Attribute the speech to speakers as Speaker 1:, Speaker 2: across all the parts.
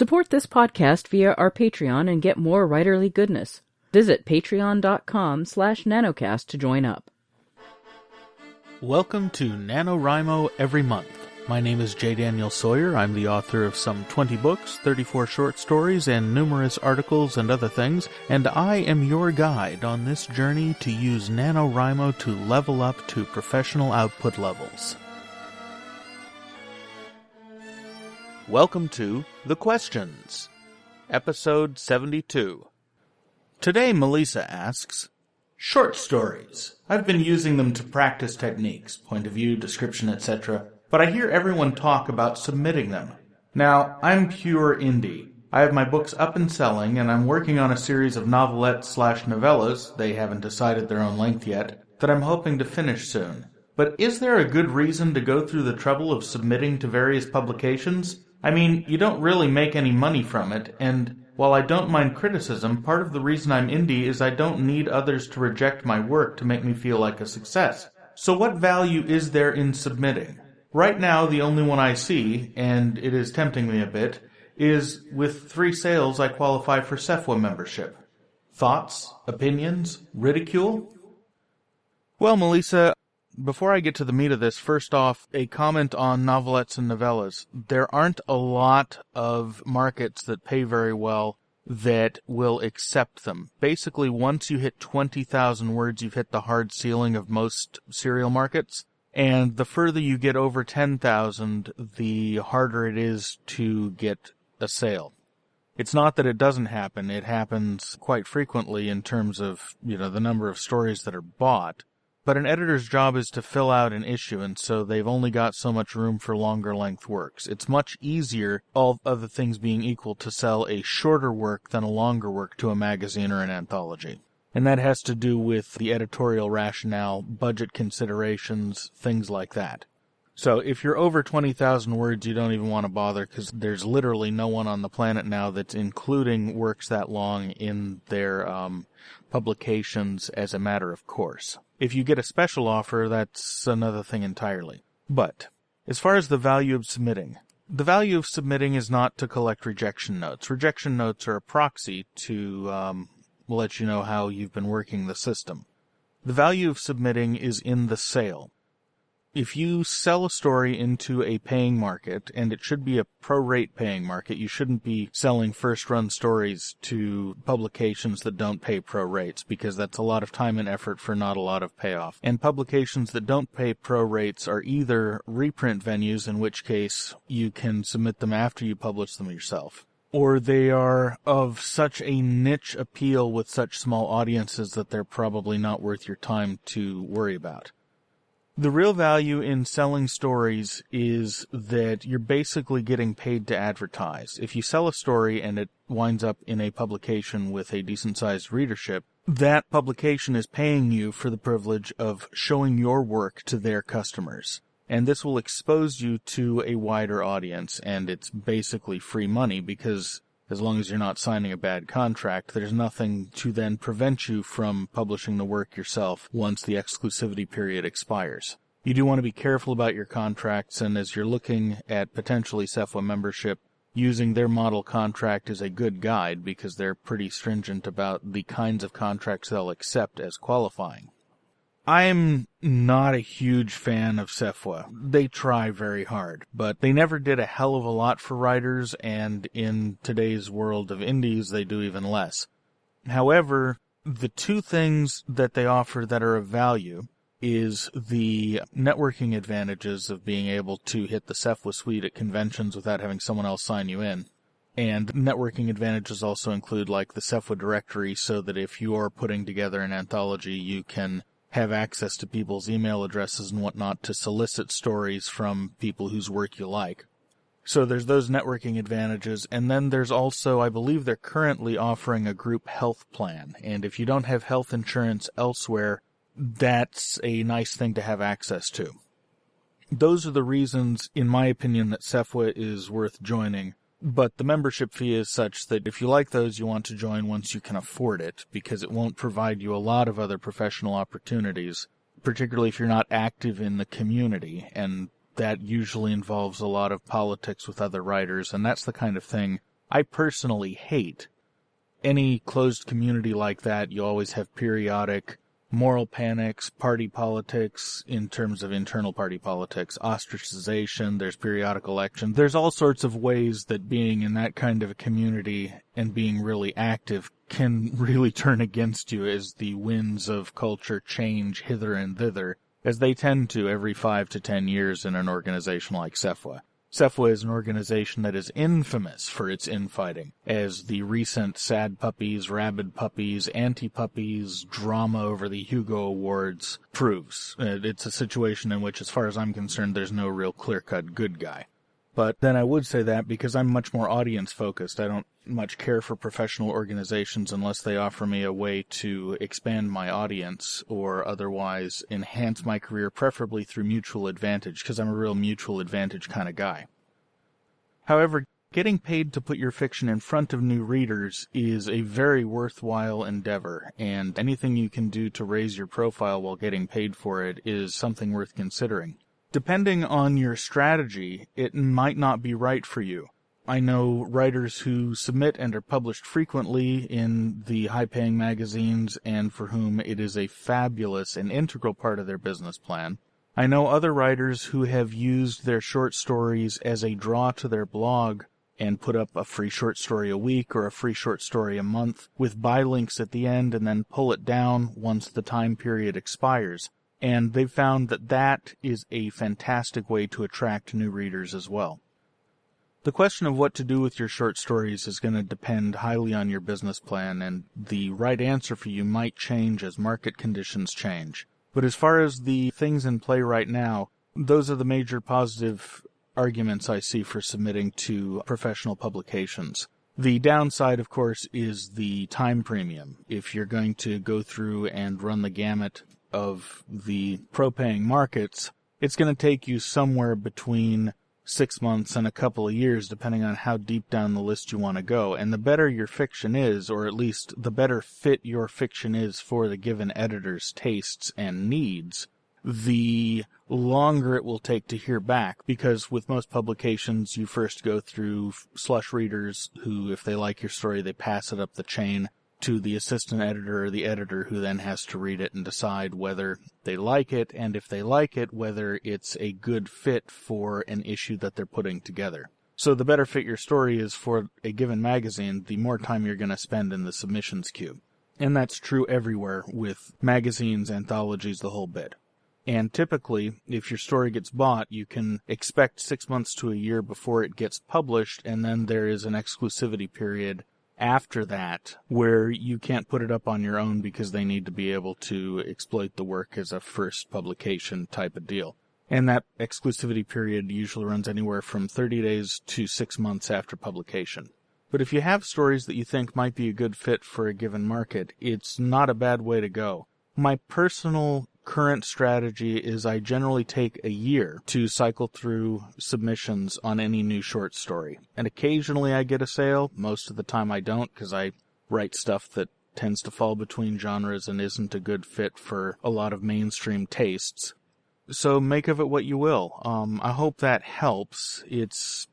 Speaker 1: Support this podcast via our Patreon and get more writerly goodness. Visit patreon.com/nanocast to join up.
Speaker 2: Welcome to NaNoWriMo Every Month. My name is J. Daniel Sawyer. I'm the author of some 20 books, 34 short stories, and numerous articles and other things, and I am your guide on this journey to use NaNoWriMo to level up to professional output levels. Welcome to The Questions, Episode 72. Today, Melisa asks, short stories. I've been using them to practice techniques, point of view, description, etc., but I hear everyone talk about submitting them. Now, I'm pure indie. I have my books up and selling, and I'm working on a series of novelettes/novellas, they haven't decided their own length yet, that I'm hoping to finish soon. But is there a good reason to go through the trouble of submitting to various publications? I mean, you don't really make any money from it, and while I don't mind criticism, part of the reason I'm indie is I don't need others to reject my work to make me feel like a success. So what value is there in submitting? Right now, the only one I see, and it is tempting me a bit, is with 3 sales I qualify for SEFWA membership. Thoughts? Opinions? Ridicule? Well, Melisa, before I get to the meat of this, first off, a comment on novelettes and novellas. There aren't a lot of markets that pay very well that will accept them. Basically, once you hit 20,000 words, you've hit the hard ceiling of most serial markets. And the further you get over 10,000, the harder it is to get a sale. It's not that it doesn't happen. It happens quite frequently in terms of, the number of stories that are bought. But an editor's job is to fill out an issue, and so they've only got so much room for longer length works. It's much easier, all other things being equal, to sell a shorter work than a longer work to a magazine or an anthology. And that has to do with the editorial rationale, budget considerations, things like that. So if you're over 20,000 words, you don't even want to bother, because there's literally no one on the planet now that's including works that long in their publications as a matter of course. If you get a special offer, that's another thing entirely. But as far as the value of submitting, the value of submitting is not to collect rejection notes. Rejection notes are a proxy to let you know how you've been working the system. The value of submitting is in the sale. If you sell a story into a paying market, and it should be a pro-rate paying market, you shouldn't be selling first-run stories to publications that don't pay pro-rates, because that's a lot of time and effort for not a lot of payoff. And publications that don't pay pro-rates are either reprint venues, in which case you can submit them after you publish them yourself, or they are of such a niche appeal with such small audiences that they're probably not worth your time to worry about. The real value in selling stories is that you're basically getting paid to advertise. If you sell a story and it winds up in a publication with a decent-sized readership, that publication is paying you for the privilege of showing your work to their customers. And this will expose you to a wider audience, and it's basically free money, because as long as you're not signing a bad contract, there's nothing to then prevent you from publishing the work yourself once the exclusivity period expires. You do want to be careful about your contracts, and as you're looking at potentially SEFWA membership, using their model contract is a good guide, because they're pretty stringent about the kinds of contracts they'll accept as qualifying. I'm not a huge fan of SEFWA. They try very hard, but they never did a hell of a lot for writers, and in today's world of indies, they do even less. However, the 2 things that they offer that are of value is the networking advantages of being able to hit the SEFWA suite at conventions without having someone else sign you in. And networking advantages also include, like, the SEFWA directory, so that if you are putting together an anthology, you can have access to people's email addresses and whatnot to solicit stories from people whose work you like. So there's those networking advantages, and then there's also, I believe they're currently offering a group health plan, and if you don't have health insurance elsewhere, that's a nice thing to have access to. Those are the reasons, in my opinion, that SEFWA is worth joining. But the membership fee is such that if you like those, you want to join once you can afford it, because it won't provide you a lot of other professional opportunities, particularly if you're not active in the community, and that usually involves a lot of politics with other writers, and that's the kind of thing I personally hate. Any closed community like that, you always have periodic moral panics, party politics in terms of internal party politics, ostracization, there's periodic elections. There's all sorts of ways that being in that kind of a community and being really active can really turn against you as the winds of culture change hither and thither, as they tend to every 5 to 10 years in an organization like CEFWA. CEFWA is an organization that is infamous for its infighting, as the recent sad puppies, rabid puppies, anti-puppies drama over the Hugo Awards proves. It's a situation in which, as far as I'm concerned, there's no real clear-cut good guy. But then I would say that because I'm much more audience-focused. I don't much care for professional organizations unless they offer me a way to expand my audience or otherwise enhance my career, preferably through mutual advantage, because I'm a real mutual advantage kind of guy. However, getting paid to put your fiction in front of new readers is a very worthwhile endeavor, and anything you can do to raise your profile while getting paid for it is something worth considering. Depending on your strategy, it might not be right for you. I know writers who submit and are published frequently in the high-paying magazines and for whom it is a fabulous and integral part of their business plan. I know other writers who have used their short stories as a draw to their blog and put up a free short story a week or a free short story a month with buy links at the end and then pull it down once the time period expires. And they've found that that is a fantastic way to attract new readers as well. The question of what to do with your short stories is going to depend highly on your business plan, and the right answer for you might change as market conditions change. But as far as the things in play right now, those are the major positive arguments I see for submitting to professional publications. The downside, of course, is the time premium. If you're going to go through and run the gamut of the pro-paying markets, it's going to take you somewhere between 6 months and a couple of years, depending on how deep down the list you want to go. And the better your fiction is, or at least the better fit your fiction is for the given editor's tastes and needs, the longer it will take to hear back. Because with most publications, you first go through slush readers who, if they like your story, they pass it up the chain to the assistant editor or the editor, who then has to read it and decide whether they like it, and if they like it, whether it's a good fit for an issue that they're putting together. So the better fit your story is for a given magazine, the more time you're going to spend in the submissions queue. And that's true everywhere with magazines, anthologies, the whole bit. And typically, if your story gets bought, you can expect 6 months to a year before it gets published, and then there is an exclusivity period after that where you can't put it up on your own because they need to be able to exploit the work as a first publication type of deal. And that exclusivity period usually runs anywhere from 30 days to 6 months after publication. But if you have stories that you think might be a good fit for a given market, it's not a bad way to go. My personal current strategy is I generally take a year to cycle through submissions on any new short story. And occasionally I get a sale. Most of the time I don't, because I write stuff that tends to fall between genres and isn't a good fit for a lot of mainstream tastes. So make of it what you will. I hope that helps. It's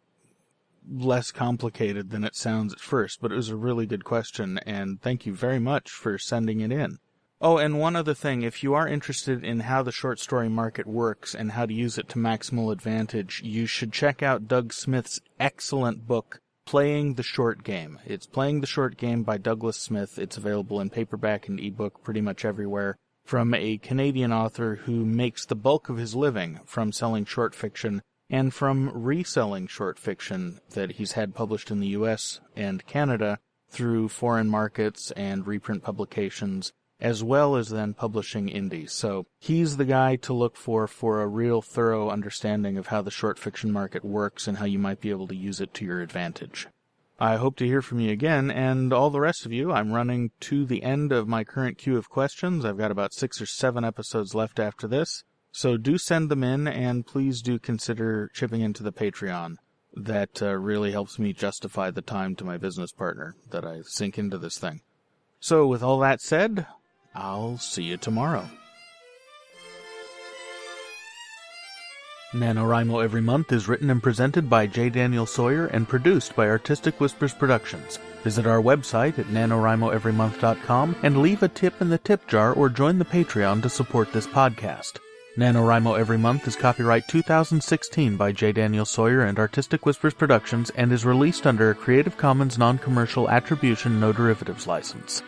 Speaker 2: less complicated than it sounds at first, but it was a really good question, and thank you very much for sending it in. Oh, and one other thing, if you are interested in how the short story market works and how to use it to maximal advantage, you should check out Doug Smith's excellent book, Playing the Short Game. It's Playing the Short Game by Douglas Smith. It's available in paperback and ebook pretty much everywhere, from a Canadian author who makes the bulk of his living from selling short fiction and from reselling short fiction that he's had published in the US and Canada through foreign markets and reprint publications, as well as then publishing indie. So he's the guy to look for a real thorough understanding of how the short fiction market works and how you might be able to use it to your advantage. I hope to hear from you again, and all the rest of you. I'm running to the end of my current queue of questions. I've got about 6 or 7 episodes left after this. So do send them in, and please do consider chipping into the Patreon. That really helps me justify the time to my business partner that I sink into this thing. So with all that said, I'll see you tomorrow. NaNoWriMo Every Month is written and presented by J. Daniel Sawyer and produced by Artistic Whispers Productions. Visit our website at nanowrimoeverymonth.com and leave a tip in the tip jar or join the Patreon to support this podcast. NaNoWriMo Every Month is copyright 2016 by J. Daniel Sawyer and Artistic Whispers Productions and is released under a Creative Commons Non-Commercial Attribution No Derivatives license.